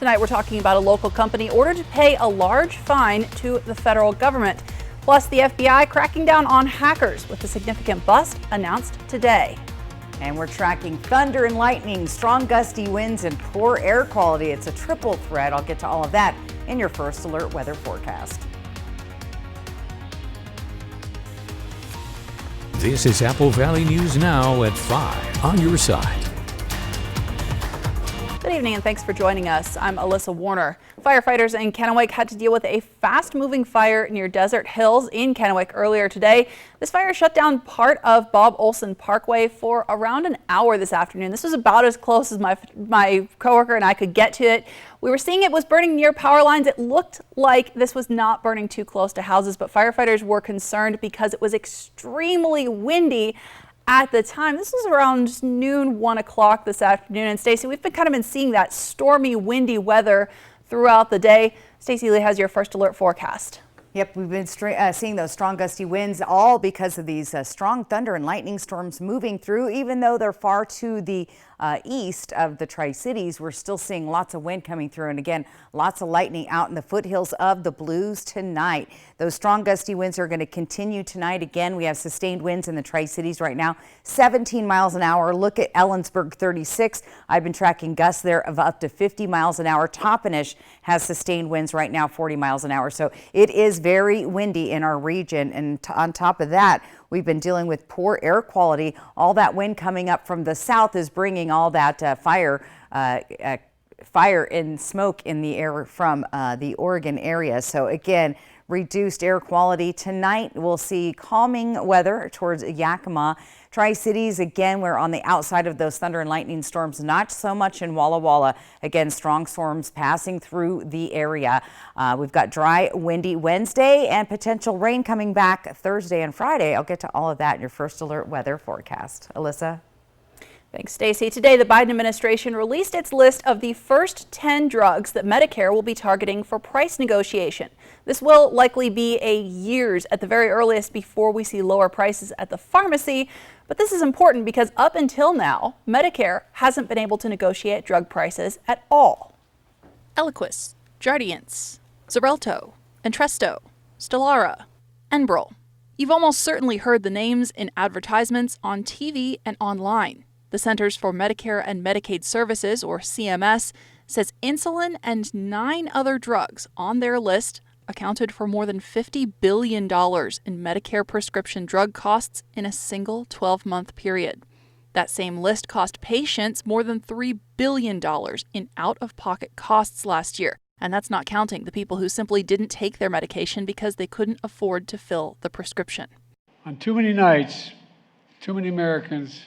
Tonight we're talking about a local company ordered to pay a large fine to the federal government. Plus, the FBI cracking down on hackers with a significant bust announced today. And we're tracking thunder and lightning, strong gusty winds, and poor air quality. It's a triple threat. I'll get to all of that in your First Alert weather forecast. This is Apple Valley News Now at 5 on your side. Good evening and thanks for joining us. I'm Alyssa Warner. Firefighters in Kennewick had to deal with a fast-moving fire near Desert Hills in Kennewick earlier today. This fire shut down part of Bob Olson Parkway for around an hour this afternoon. This was about as close as my coworker and I could get to it. We were seeing it was burning near power lines. It looked like this was not burning too close to houses, but firefighters were concerned because it was extremely windy at the time. This was around noon, 1 o'clock this afternoon. And Stacey, we've been seeing that stormy, windy weather throughout the day. Stacey Lee has your First Alert forecast. Yep, we've been seeing those strong gusty winds, all because of these strong thunder and lightning storms moving through. Even though they're far to the east of the Tri-Cities, we're still seeing lots of wind coming through. And again, lots of lightning out in the foothills of the Blues tonight. Those strong gusty winds are going to continue tonight. Again, we have sustained winds in the Tri-Cities right now, 17 miles an hour. Look at Ellensburg, 36. I've been tracking gusts there of up to 50 miles an hour. Toppenish has sustained winds right now, 40 miles an hour. So it is very windy in our region. And on top of that, we've been dealing with poor air quality. All that wind coming up from the south is bringing all that fire and smoke in the air from the Oregon area. So again, reduced air quality. Tonight, we'll see calming weather towards Yakima. Tri-Cities, again, we're on the outside of those thunder and lightning storms, not so much in Walla Walla. Again, strong storms passing through the area. We've got dry, windy Wednesday and potential rain coming back Thursday and Friday. I'll get to all of that in your First Alert weather forecast. Alyssa? Thanks, Stacey. Today, the Biden administration released its list of the first 10 drugs that Medicare will be targeting for price negotiation. This will likely be years at the very earliest before we see lower prices at the pharmacy. But this is important because up until now, Medicare hasn't been able to negotiate drug prices at all. Eliquis, Jardiance, Xarelto, Entresto, Stelara, Enbrel. You've almost certainly heard the names in advertisements on TV and online. The Centers for Medicare and Medicaid Services, or CMS, says insulin and 9 other drugs on their list accounted for more than $50 billion in Medicare prescription drug costs in a single 12-month period. That same list cost patients more than $3 billion in out-of-pocket costs last year. And that's not counting the people who simply didn't take their medication because they couldn't afford to fill the prescription. On too many nights, too many Americans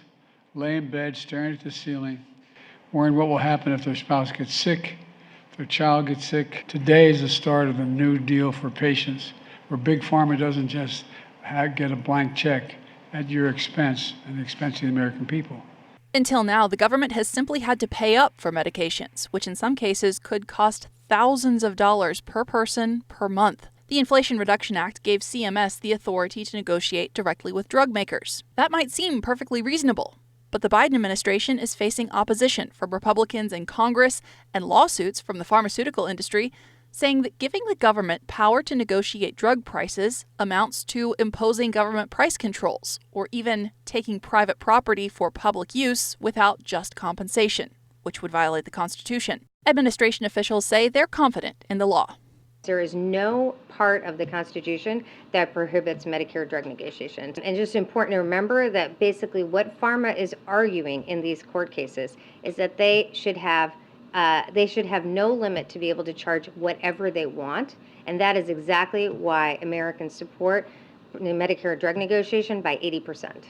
lay in bed staring at the ceiling, worrying what will happen if their spouse gets sick, if their child gets sick. Today is the start of a new deal for patients, where Big Pharma doesn't just get a blank check at your expense and the expense of the American people. Until now, the government has simply had to pay up for medications, which in some cases could cost thousands of dollars per person per month. The Inflation Reduction Act gave CMS the authority to negotiate directly with drug makers. That might seem perfectly reasonable. But the Biden administration is facing opposition from Republicans in Congress and lawsuits from the pharmaceutical industry, saying that giving the government power to negotiate drug prices amounts to imposing government price controls or even taking private property for public use without just compensation, which would violate the Constitution. Administration officials say they're confident in the law. There is no part of the Constitution that prohibits Medicare drug negotiations. And just important to remember that basically what pharma is arguing in these court cases is that they should have no limit to be able to charge whatever they want. And that is exactly why Americans support the Medicare drug negotiation by 80%.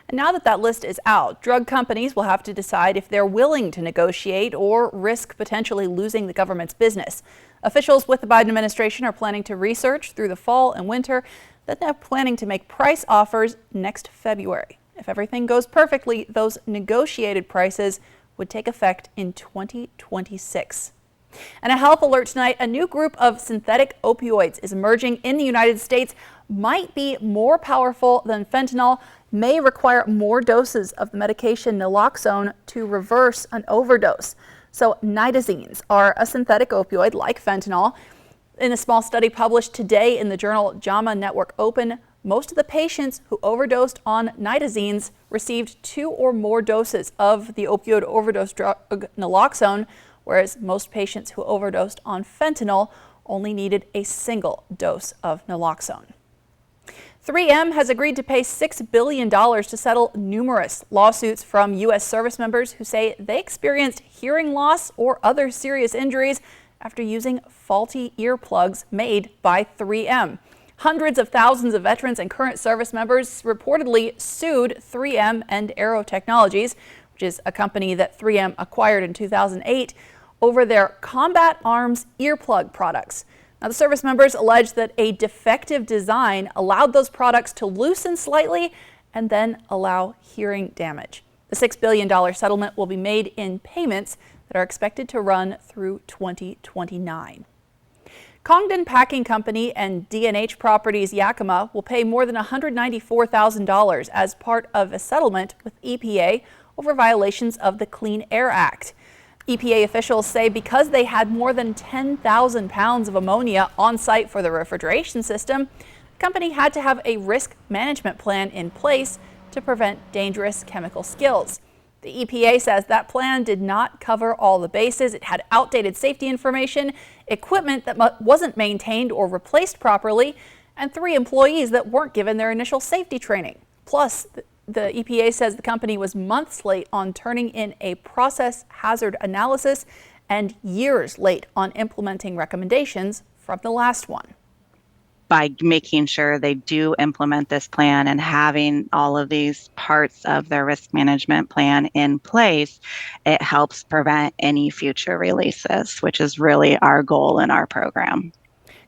And now that that list is out, drug companies will have to decide if they're willing to negotiate or risk potentially losing the government's business. Officials with the Biden administration are planning to research through the fall and winter, then they're planning to make price offers next February. If everything goes perfectly, those negotiated prices would take effect in 2026. And a health alert tonight, a new group of synthetic opioids is emerging in the United States, might be more powerful than fentanyl, may require more doses of the medication naloxone to reverse an overdose. So nitazenes are a synthetic opioid like fentanyl. In a small study published today in the journal JAMA Network Open, most of the patients who overdosed on nitazenes received 2 or more doses of the opioid overdose drug naloxone, whereas most patients who overdosed on fentanyl only needed a single dose of naloxone. 3M has agreed to pay $6 billion to settle numerous lawsuits from U.S. service members who say they experienced hearing loss or other serious injuries after using faulty earplugs made by 3M. Hundreds of thousands of veterans and current service members reportedly sued 3M and Aero Technologies, which is a company that 3M acquired in 2008, over their combat arms earplug products. Now, the service members allege that a defective design allowed those products to loosen slightly and then allow hearing damage. The $6 billion settlement will be made in payments that are expected to run through 2029. Congdon Packing Company and D&H Properties Yakima will pay more than $194,000 as part of a settlement with EPA over violations of the Clean Air Act. EPA officials say because they had more than 10,000 pounds of ammonia on site for the refrigeration system, the company had to have a risk management plan in place to prevent dangerous chemical spills. The EPA says that plan did not cover all the bases. It had outdated safety information, equipment that wasn't maintained or replaced properly, and 3 employees that weren't given their initial safety training. Plus, the EPA says the company was months late on turning in a process hazard analysis and years late on implementing recommendations from the last one. By making sure they do implement this plan and having all of these parts of their risk management plan in place, it helps prevent any future releases, which is really our goal in our program.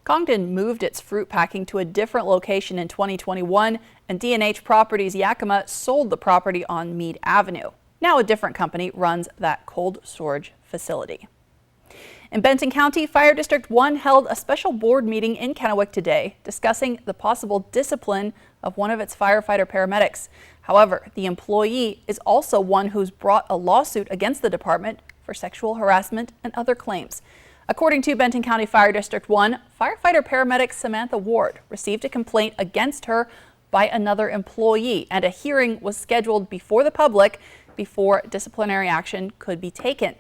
Congdon moved its fruit packing to a different location in 2021, and D&H Properties Yakima sold the property on Meade Avenue. Now a different company runs that cold storage facility. In Benton County, Fire District 1 held a special board meeting in Kennewick today discussing the possible discipline of one of its firefighter paramedics. However, the employee is also one who's brought a lawsuit against the department for sexual harassment and other claims. According to Benton County Fire District 1, firefighter paramedic Samantha Ward received a complaint against her by another employee, and a hearing was scheduled before the public before disciplinary action could be taken.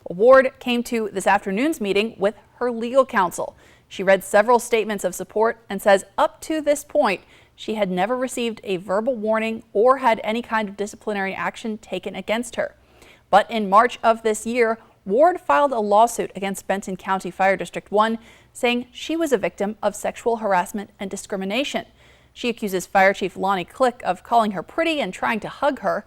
Ward came to this afternoon's meeting with her legal counsel. She read several statements of support and says up to this point, she had never received a verbal warning or had any kind of disciplinary action taken against her. But in March of this year, Ward filed a lawsuit against Benton County Fire District 1, saying she was a victim of sexual harassment and discrimination. She accuses Fire Chief Lonnie Click of calling her pretty and trying to hug her.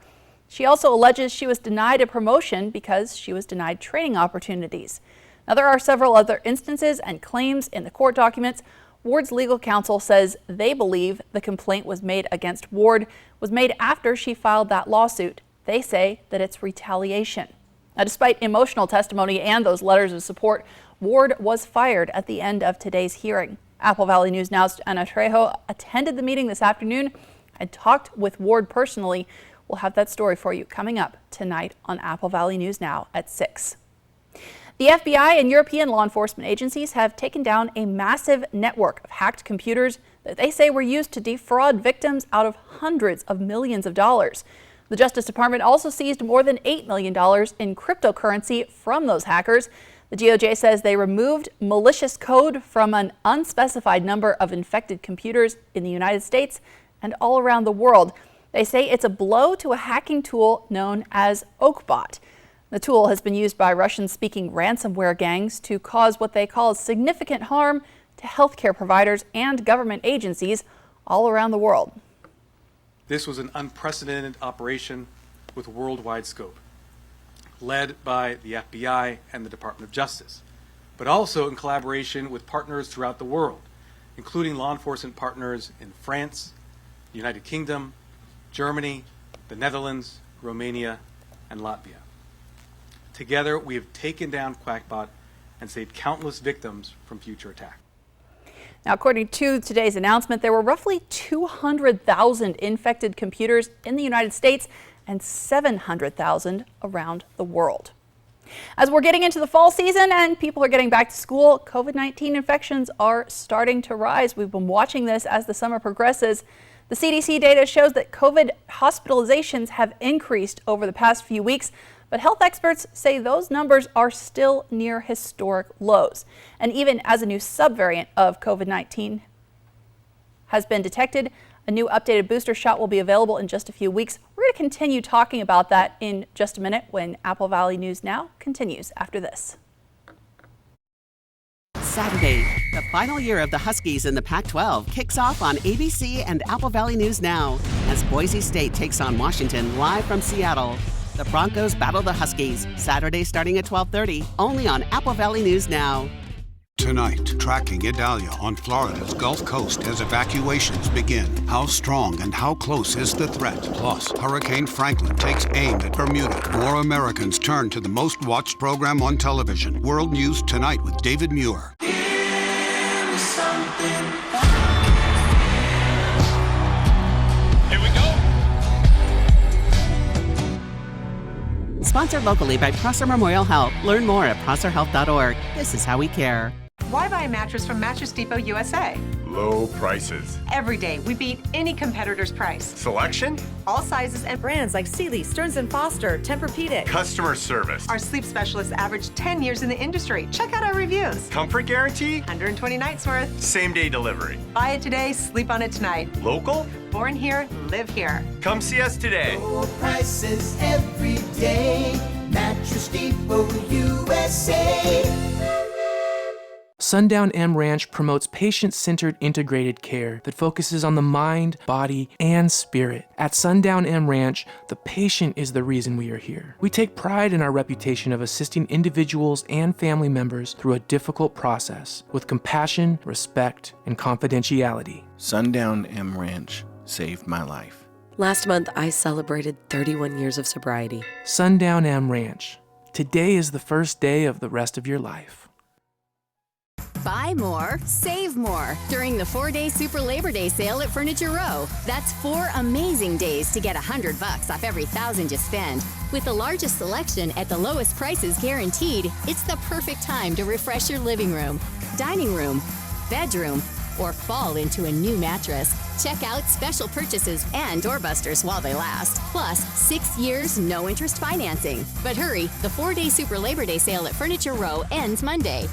She also alleges she was denied a promotion because she was denied training opportunities. Now, there are several other instances and claims in the court documents. Ward's legal counsel says they believe the complaint was made against Ward was made after she filed that lawsuit. They say that it's retaliation. Now, despite emotional testimony and those letters of support, Ward was fired at the end of today's hearing. Apple Valley News Now's Anna Trejo attended the meeting this afternoon and talked with Ward personally. We'll have that story for you coming up tonight on Apple Valley News Now at 6. The FBI and European law enforcement agencies have taken down a massive network of hacked computers that they say were used to defraud victims out of hundreds of millions of dollars. The Justice Department also seized more than $8 million in cryptocurrency from those hackers. The DOJ says they removed malicious code from an unspecified number of infected computers in the United States and all around the world. They say it's a blow to a hacking tool known as Oakbot. The tool has been used by Russian-speaking ransomware gangs to cause what they call significant harm to healthcare providers and government agencies all around the world. This was an unprecedented operation with worldwide scope, led by the FBI and the Department of Justice, but also in collaboration with partners throughout the world, including law enforcement partners in France, the United Kingdom, Germany, the Netherlands, Romania, and Latvia. Together, we have taken down Quackbot and saved countless victims from future attacks. Now, according to today's announcement, there were roughly 200,000 infected computers in the United States and 700,000 around the world. As we're getting into the fall season and people are getting back to school, COVID-19 infections are starting to rise. We've been watching this as the summer progresses. The CDC data shows that COVID hospitalizations have increased over the past few weeks, but health experts say those numbers are still near historic lows. And even as a new subvariant of COVID-19 has been detected, a new updated booster shot will be available in just a few weeks. We're going to continue talking about that in just a minute when Apple Valley News Now continues after this. Saturday, the final year of the Huskies in the Pac-12 kicks off on ABC and Apple Valley News Now as Boise State takes on Washington live from Seattle. The Broncos battle the Huskies, Saturday starting at 12:30, only on Apple Valley News Now. Tonight, tracking Idalia on Florida's Gulf Coast as evacuations begin. How strong and how close is the threat? Plus, Hurricane Franklin takes aim at Bermuda. More Americans turn to the most watched program on television. World News Tonight with David Muir. Sponsored locally by Prosser Memorial Health. Learn more at prosserhealth.org. This is how we care. Why buy a mattress from Mattress Depot USA? Low prices. Every day, we beat any competitor's price. Selection? All sizes and brands like Sealy, Stearns & Foster, Tempur-Pedic. Customer service. Our sleep specialists average 10 years in the industry. Check out our reviews. Comfort guarantee? 120 nights worth. Same day delivery. Buy it today, sleep on it tonight. Local? Born here, live here. Come see us today. Low prices every day. Mattress Depot USA. Sundown M Ranch promotes patient-centered integrated care that focuses on the mind, body, and spirit. At Sundown M Ranch, the patient is the reason we are here. We take pride in our reputation of assisting individuals and family members through a difficult process with compassion, respect, and confidentiality. Sundown M Ranch saved my life. Last month, I celebrated 31 years of sobriety. Sundown M Ranch. Today is the first day of the rest of your life. Buy more, save more during the 4-day Super Labor Day sale at Furniture Row. That's 4 amazing days to get $100 off every $1,000 you spend. With the largest selection at the lowest prices guaranteed, it's the perfect time to refresh your living room, dining room, bedroom, or fall into a new mattress. Check out special purchases and doorbusters while they last. Plus, 6 years, no interest financing. But hurry, the 4-day Super Labor Day sale at Furniture Row ends Monday.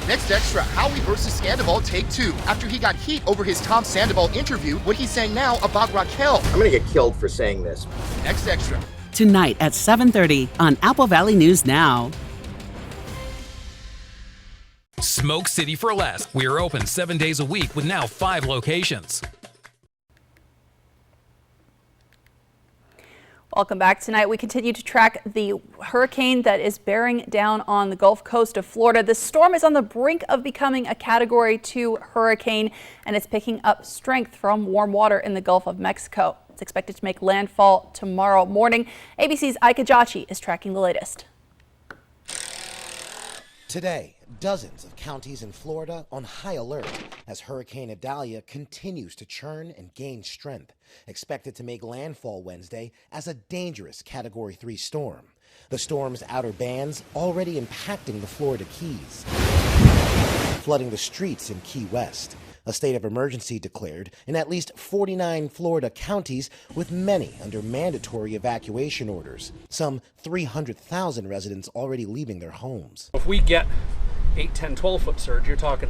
Next Extra, Howie versus Sandoval Take 2. After he got heat over his Tom Sandoval interview, what he's saying now about Raquel. I'm gonna get killed for saying this. Next Extra. Tonight at 7:30 on Apple Valley News Now. Smoke City for Less. We are open 7 days a week with now 5 locations. Welcome back. Tonight we continue to track the hurricane that is bearing down on the Gulf Coast of Florida. The storm is on the brink of becoming a Category 2 hurricane, and it's picking up strength from warm water in the Gulf of Mexico. It's expected to make landfall tomorrow morning. ABC's Ika Jachi is tracking the latest. Today, dozens of counties in Florida on high alert as Hurricane Idalia continues to churn and gain strength, expected to make landfall Wednesday as a dangerous Category 3 storm. The storm's outer bands already impacting the Florida Keys, flooding the streets in Key West. A state of emergency declared in at least 49 Florida counties, with many under mandatory evacuation orders. Some 300,000 residents already leaving their homes. If we get 8, 10, 12-foot surge, you're talking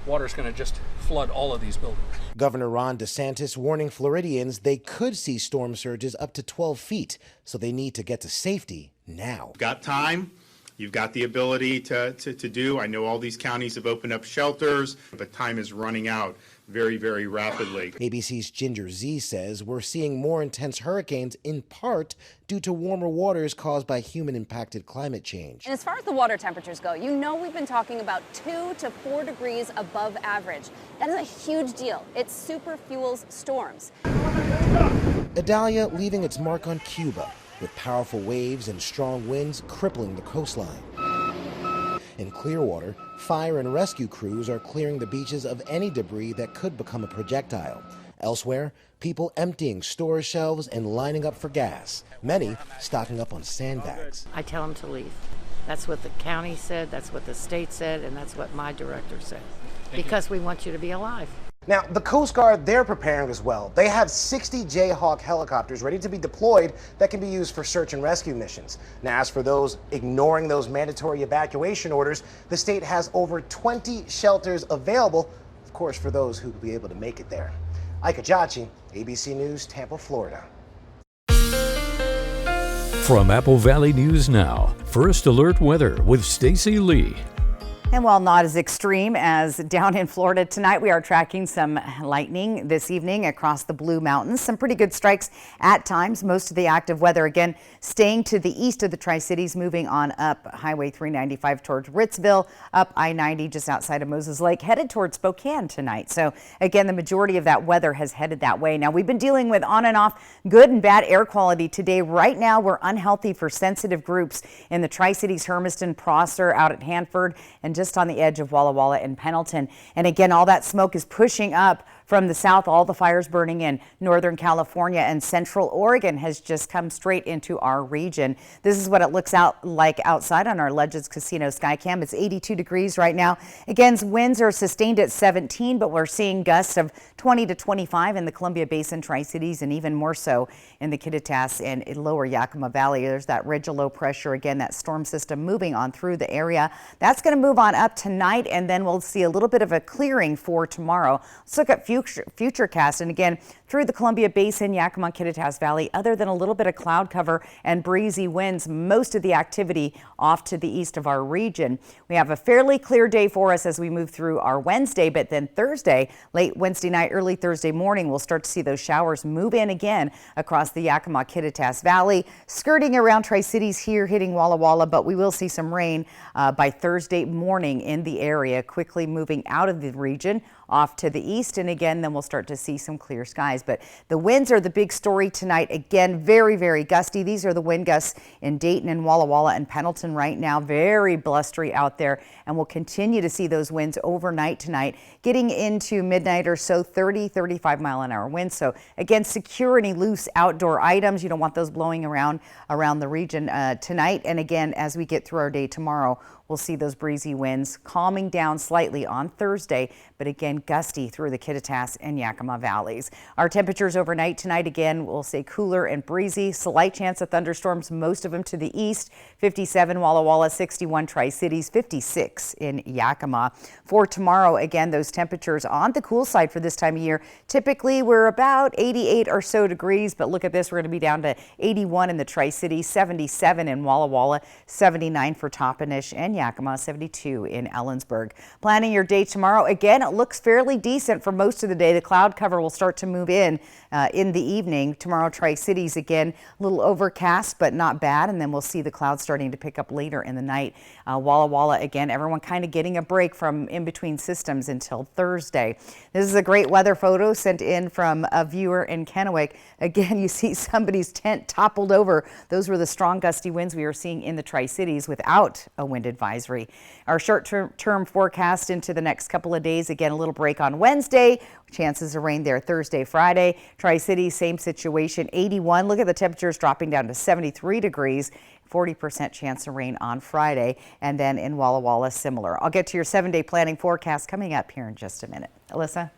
water's going to just flood all of these buildings. Governor Ron DeSantis warning Floridians they could see storm surges up to 12 feet, so they need to get to safety now. Got time. You've got the ability to do. I know all these counties have opened up shelters, but time is running out very, very rapidly. ABC's Ginger Z says we're seeing more intense hurricanes in part due to warmer waters caused by human-impacted climate change. And as far as the water temperatures go, you know we've been talking about 2 to 4 degrees above average. That is a huge deal. It super fuels storms. Idalia leaving its mark on Cuba, with powerful waves and strong winds crippling the coastline. In Clearwater, fire and rescue crews are clearing the beaches of any debris that could become a projectile. Elsewhere, people emptying store shelves and lining up for gas, many stocking up on sandbags. I tell them to leave. That's what the county said, that's what the state said, and that's what my director said. Because we want you to be alive. Now, the Coast Guard, they're preparing as well. They have 60 Jayhawk helicopters ready to be deployed that can be used for search and rescue missions. Now, as for those ignoring those mandatory evacuation orders, the state has over 20 shelters available, of course, for those who will be able to make it there. Ika Jachi, ABC News, Tampa, Florida. From Apple Valley News Now, First Alert Weather with Stacy Lee. And while not as extreme as down in Florida tonight, we are tracking some lightning this evening across the Blue Mountains. Some pretty good strikes at times. Most of the active weather, again, staying to the east of the Tri-Cities, moving on up Highway 395 towards Ritzville, up I-90 just outside of Moses Lake, headed towards Spokane tonight. So again, the majority of that weather has headed that way. Now, we've been dealing with on and off good and bad air quality today. Right now, we're unhealthy for sensitive groups in the Tri-Cities, Hermiston, Prosser, out at Hanford, and just on the edge of Walla Walla and Pendleton. And again, all that smoke is pushing up from the south. All the fires burning in Northern California and Central Oregon has just come straight into our region. This is what it looks like outside on our Legends Casino Skycam. It's 82 degrees right now. Again, winds are sustained at 17, but we're seeing gusts of 20 to 25 in the Columbia Basin, Tri-Cities, and even more so in the Kittitas and lower Yakima Valley. There's that ridge of low pressure. Again, that storm system moving on through the area. That's going to move on up tonight, and then we'll see a little bit of a clearing for tomorrow. Let's look at Futurecast, and again, through the Columbia Basin, Yakima, Kittitas Valley, other than a little bit of cloud cover and breezy winds, most of the activity off to the east of our region. We have a fairly clear day for us as we move through our Wednesday, but then Thursday, late Wednesday night, early Thursday morning, we'll start to see those showers move in again across the Yakima, Kittitas Valley, skirting around Tri-Cities here, hitting Walla Walla, but we will see some rain by Thursday morning in the area, quickly moving out of the region off to the east, and again, then we'll start to see some clear skies. But the winds are the big story tonight. Again, very, very gusty. These are the wind gusts in Dayton and Walla Walla and Pendleton right now. Very blustery out there, and we'll continue to see those winds overnight tonight, getting into midnight or so, 30, 35 mile an hour winds. So again, secure any loose outdoor items. You don't want those blowing around the region tonight. And again, as we get through our day tomorrow, we'll see those breezy winds calming down slightly on Thursday, but again, gusty through the Kittitas and Yakima valleys. Our temperatures overnight tonight, again, we'll say cooler and breezy. Slight chance of thunderstorms, most of them to the east. 57 Walla Walla, 61 Tri-Cities, 56 in Yakima. For tomorrow, again, those temperatures on the cool side for this time of year. Typically, we're about 88 or so degrees, but look at this. We're going to be down to 81 in the Tri-Cities, 77 in Walla Walla, 79 for Toppenish and Yakima, 72 in Ellensburg. Planning your day tomorrow. Again, it looks fairly decent for most of the day. The cloud cover will start to move in the evening. Tomorrow, Tri-Cities, again, a little overcast, but not bad. And then we'll see the clouds starting to pick up later in the night. Walla Walla, again, everyone kind of getting a break from in between systems until Thursday. This is a great weather photo sent in from a viewer in Kennewick. Again, you see somebody's tent toppled over. Those were the strong gusty winds we were seeing in the Tri-Cities without a wind advisory. Our short-term forecast into the next couple of days. Again, a little break on Wednesday. Chances of rain there Thursday, Friday. Tri-Cities, same situation, 81. Look at the temperatures dropping down to 73 degrees. 40% chance of rain on Friday. And then in Walla Walla, similar. I'll get to your 7-day planning forecast coming up here in just a minute. Alyssa?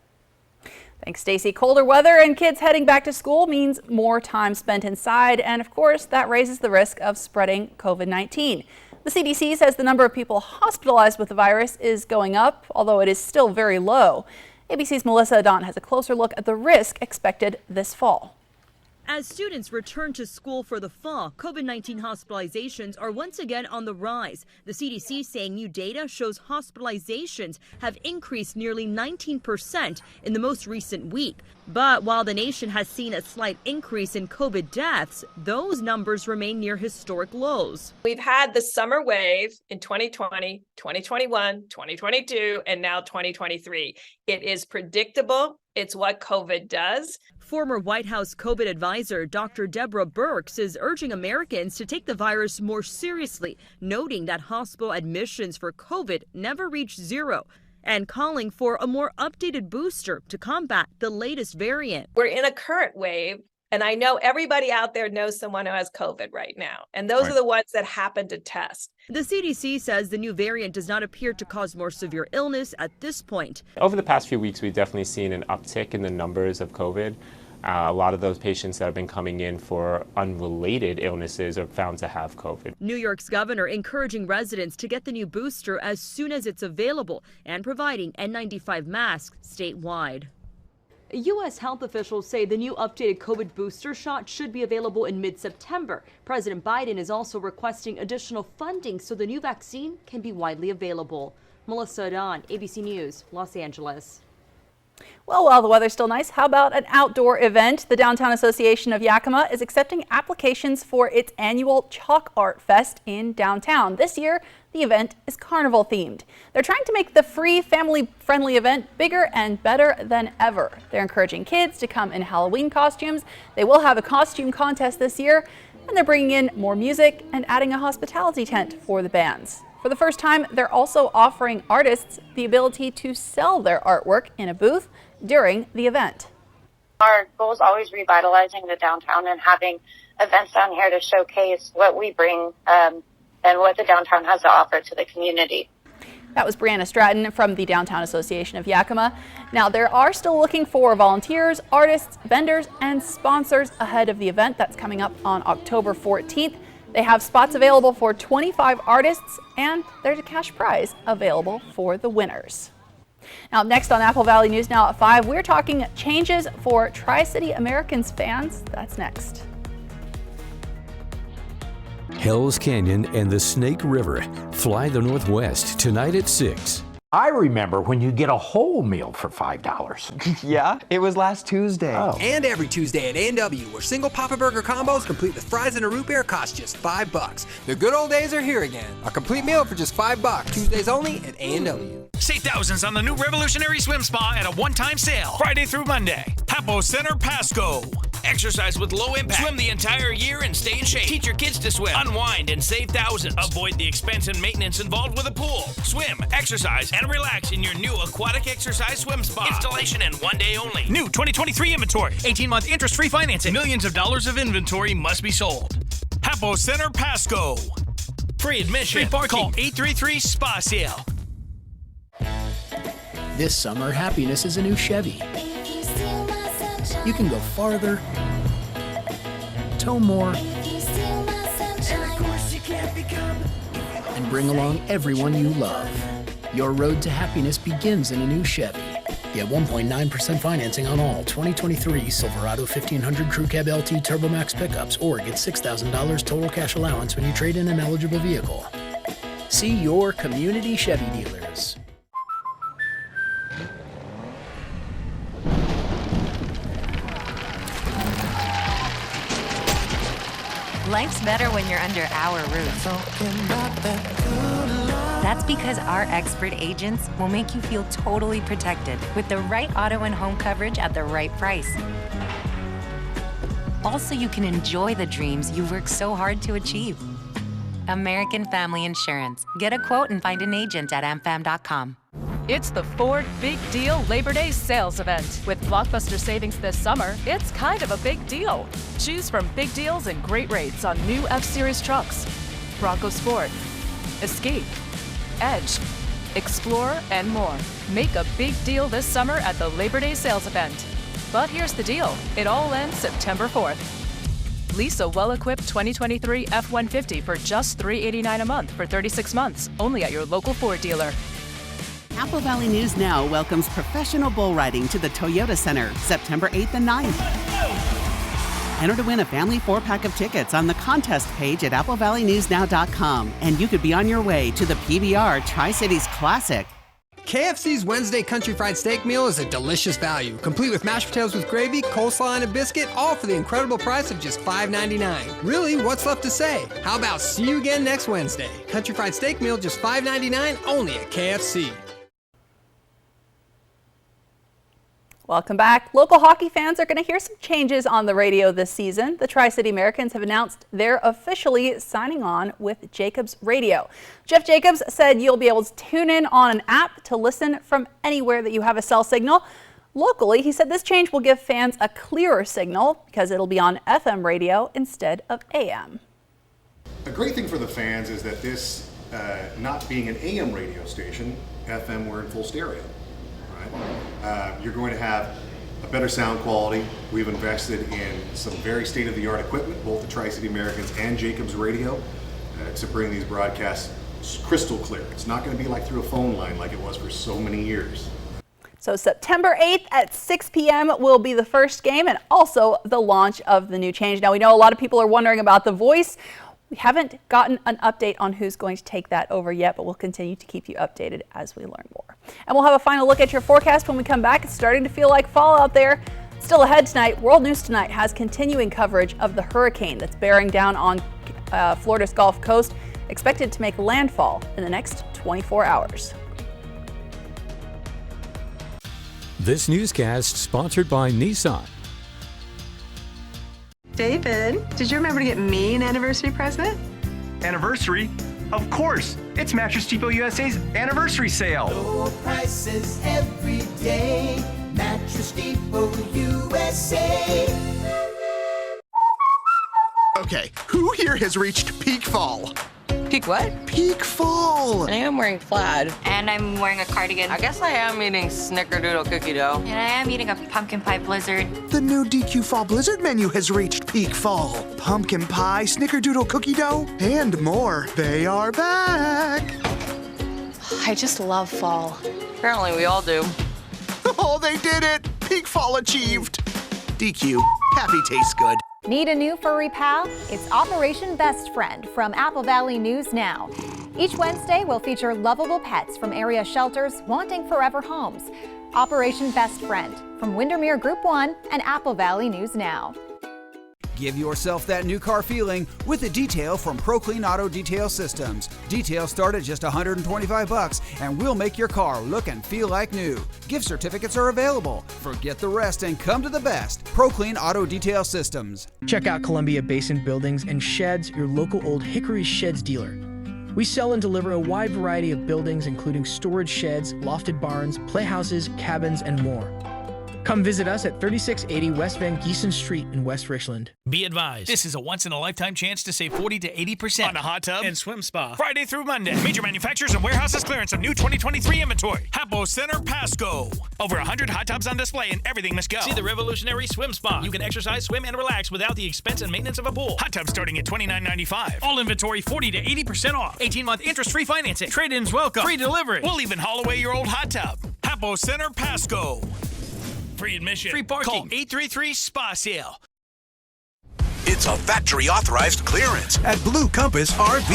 Thanks, Stacy. Colder weather and kids heading back to school means more time spent inside. And of course, that raises the risk of spreading COVID-19. The CDC says the number of people hospitalized with the virus is going up, although it is still very low. ABC's Melissa Adant has a closer look at the risk expected this fall. As students return to school for the fall, COVID-19 hospitalizations are once again on the rise. The CDC saying new data shows hospitalizations have increased nearly 19% in the most recent week. But while the nation has seen a slight increase in COVID deaths, those numbers remain near historic lows. We've had the summer wave in 2020, 2021, 2022, and now 2023. It is predictable. It's what COVID does. Former White House COVID advisor Dr. Deborah Birx is urging Americans to take the virus more seriously, noting that hospital admissions for COVID never reached zero. and calling for a more updated booster to combat the latest variant. We're in a current wave, and I know everybody out there knows someone who has COVID right now, and those are the ones that happen to test. The CDC says the new variant does not appear to cause more severe illness at this point. Over the past few weeks, we've definitely seen an uptick in the numbers of COVID. A lot of those patients that have been coming in for unrelated illnesses are found to have COVID. New York's governor encouraging residents to get the new booster as soon as it's available and providing N95 masks statewide. U.S. health officials say the new updated COVID booster shot should be available in mid-September. President Biden is also requesting additional funding so the new vaccine can be widely available. Melissa Don, ABC News, Los Angeles. Well, while the weather's still nice, how about an outdoor event? The Downtown Association of Yakima is accepting applications for its annual Chalk Art Fest in downtown. This year, the event is carnival themed. They're trying to make the free, family-friendly event bigger and better than ever. They're encouraging kids to come in Halloween costumes. They will have a costume contest this year, and they're bringing in more music and adding a hospitality tent for the bands. For the first time, they're also offering artists the ability to sell their artwork in a booth during the event. Our goal is always revitalizing the downtown and having events down here to showcase what we bring and what the downtown has to offer to the community. That was Brianna Stratton from the Downtown Association of Yakima. Now, they are still looking for volunteers, artists, vendors, and sponsors ahead of the event that's coming up on October 14th. They have spots available for 25 artists, and there's a cash prize available for the winners. Now, next on Apple Valley News Now at 5, we're talking changes for Tri-City Americans fans. That's next. Hell's Canyon and the Snake River. Fly the Northwest tonight at 6. I remember when you get a whole meal for $5. Yeah, it was last Tuesday. Oh. And every Tuesday at A&W, where single Papa Burger combos complete with fries and a root beer cost just $5. The good old days are here again. A complete meal for just $5. Tuesdays only at A&W. Save thousands on the new revolutionary swim spa at a one-time sale. Friday through Monday. Hapo Center Pasco. Exercise with low impact. Swim the entire year and stay in shape. Teach your kids to swim. Unwind and save thousands. Avoid the expense and maintenance involved with a pool. Swim, exercise, and relax in your new aquatic exercise swim spa. Installation and one day only. New 2023 inventory. 18-month interest-free financing. Millions of dollars of inventory must be sold. Hapo Center Pasco. Free admission. Free parking. Call 833-SPA-SALE. This summer, happiness is a new Chevy. You can go farther, tow more, and bring along everyone you love. Your road to happiness begins in a new Chevy. Get 1.9% financing on all 2023 Silverado 1500 Crew Cab LT TurboMax pickups, or get $6,000 total cash allowance when you trade in an eligible vehicle. See your community Chevy dealers. Life's better when you're under our roof. That's because our expert agents will make you feel totally protected with the right auto and home coverage at the right price. Also, you can enjoy the dreams you've worked so hard to achieve. American Family Insurance. Get a quote and find an agent at amfam.com. It's the Ford Big Deal Labor Day sales event. With blockbuster savings this summer, it's kind of a big deal. Choose from big deals and great rates on new F-Series trucks, Bronco Sport, Escape, Edge, Explorer, and more. Make a big deal this summer at the Labor Day sales event. But here's the deal. It all ends September 4th. Lease a well-equipped 2023 F-150 for just $389 a month for 36 months, only at your local Ford dealer. Apple Valley News Now welcomes professional bull riding to the Toyota Center, September 8th and 9th. Enter to win a family 4-pack of tickets on the contest page at applevalleyNewsNow.com, and you could be on your way to the PBR Tri-Cities Classic. KFC's Wednesday Country Fried Steak Meal is a delicious value, complete with mashed potatoes with gravy, coleslaw, and a biscuit, all for the incredible price of just $5.99. Really, what's left to say? How about see you again next Wednesday? Country Fried Steak Meal just $5.99, only at KFC. Welcome back. Local hockey fans are going to hear some changes on the radio this season. The Tri-City Americans have announced they're officially signing on with Jacobs Radio. Jeff Jacobs said you'll be able to tune in on an app to listen from anywhere that you have a cell signal. Locally, he said this change will give fans a clearer signal because it'll be on FM radio instead of AM. A great thing for the fans is that this, not being an AM radio station, FM, we're in full stereo. You're going to have a better sound quality. We've invested in some very state-of-the-art equipment, both the Tri-City Americans and Jacobs Radio, to bring these broadcasts crystal clear. It's not going to be like through a phone line like it was for so many years. So September 8th at 6 p.m. will be the first game and also the launch of the new change. Now, we know a lot of people are wondering about The Voice. We haven't gotten an update on who's going to take that over yet, but we'll continue to keep you updated as we learn more. And we'll have a final look at your forecast when we come back. It's starting to feel like fall out there. Still ahead tonight, World News Tonight has continuing coverage of the hurricane that's bearing down on Florida's Gulf Coast, expected to make landfall in the next 24 hours. This newscast sponsored by Nissan. David, did you remember to get me an anniversary present? Anniversary? Of course! It's Mattress Depot USA's anniversary sale. Low prices every day. Mattress Depot USA. Okay, who here has reached peak fall? Peak what? Peak fall! I am wearing plaid. And I'm wearing a cardigan. I guess I am eating snickerdoodle cookie dough. And I am eating a pumpkin pie blizzard. The new DQ Fall Blizzard menu has reached peak fall. Pumpkin pie, snickerdoodle cookie dough, and more. They are back! I just love fall. Apparently we all do. Oh, they did it! Peak fall achieved! DQ, happy tastes good. Need a new furry pal? It's Operation Best Friend from Apple Valley News Now. Each Wednesday, we'll feature lovable pets from area shelters wanting forever homes. Operation Best Friend from Windermere Group 1 and Apple Valley News Now. Give yourself that new car feeling with a detail from ProClean Auto Detail Systems. Details start at just $125 and we'll make your car look and feel like new. Gift certificates are available. Forget the rest and come to the best. ProClean Auto Detail Systems. Check out Columbia Basin Buildings and Sheds, your local Old Hickory Sheds dealer. We sell and deliver a wide variety of buildings including storage sheds, lofted barns, playhouses, cabins, and more. Come visit us at 3680 West Van Giesen Street in West Richland. Be advised, this is a once-in-a-lifetime chance to save 40 to 80% on a hot tub and swim spa. Friday through Monday. Major manufacturers and warehouses clearance of new 2023 inventory. Hapo Center Pasco. Over 100 hot tubs on display and everything must go. See the revolutionary swim spa. You can exercise, swim, and relax without the expense and maintenance of a pool. Hot tubs starting at $29.95. All inventory 40 to 80% off. 18-month interest-free financing. Trade-ins welcome. Free delivery. We'll even haul away your old hot tub. Hapo Center Pasco. Free admission. Free parking. Call 833-SPA-SALE. It's a factory-authorized clearance at Blue Compass RV.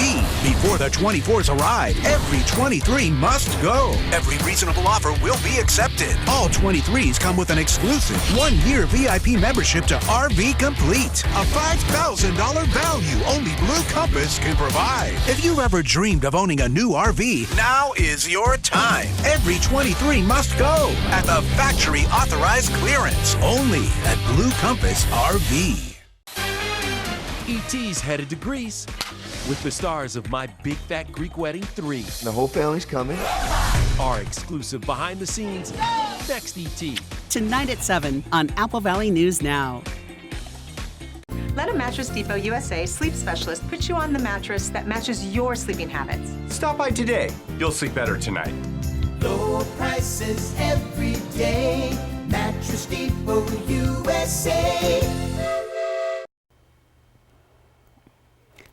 Before the 24s arrive, every 23 must go. Every reasonable offer will be accepted. All 23s come with an exclusive 1-year VIP membership to RV Complete. A $5,000 value only Blue Compass can provide. If you've ever dreamed of owning a new RV, now is your time. Every 23 must go at the factory-authorized clearance. Only at Blue Compass RV. E.T.'s headed to Greece with the stars of My Big Fat Greek Wedding 3. The whole family's coming. Our exclusive behind the scenes next E.T. Tonight at 7 on Apple Valley News Now. Let a Mattress Depot USA sleep specialist put you on the mattress that matches your sleeping habits. Stop by today. You'll sleep better tonight. Low prices every day. Mattress Depot USA.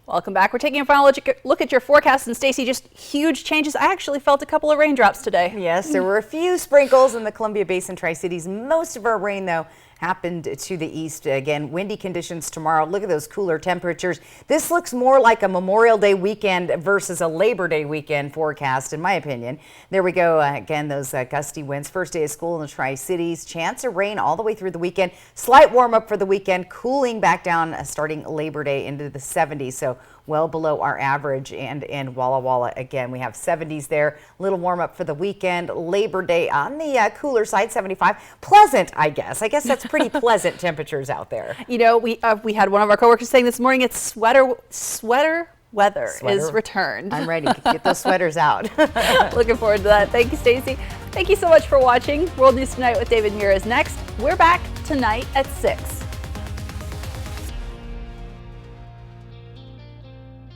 Welcome back. We're taking a final look at your forecast, and Stacy, just huge changes. I actually felt a couple of raindrops today. Yes, there were a few sprinkles in the Columbia Basin Tri-Cities. Most of our rain, though, happened to the east. Again, windy conditions tomorrow. Look at those cooler temperatures. This looks more like a Memorial Day weekend versus a Labor Day weekend forecast, in my opinion. There we go. Again, those gusty winds. First day of school in the Tri-Cities. Chance of rain all the way through the weekend. Slight warm up for the weekend. Cooling back down starting Labor Day into the 70s. So well below our average. And in Walla Walla, again, we have 70s there. A little warm up for the weekend. Labor Day on the cooler side, 75. Pleasant, I guess. I guess that's pretty pleasant temperatures out there. You know, we had one of our coworkers saying this morning it's sweater weather is returned. I'm ready. Get those sweaters out. Looking forward to that. Thank you, Stacey. Thank you so much for watching. World News Tonight with David Muir is next. We're back tonight at 6.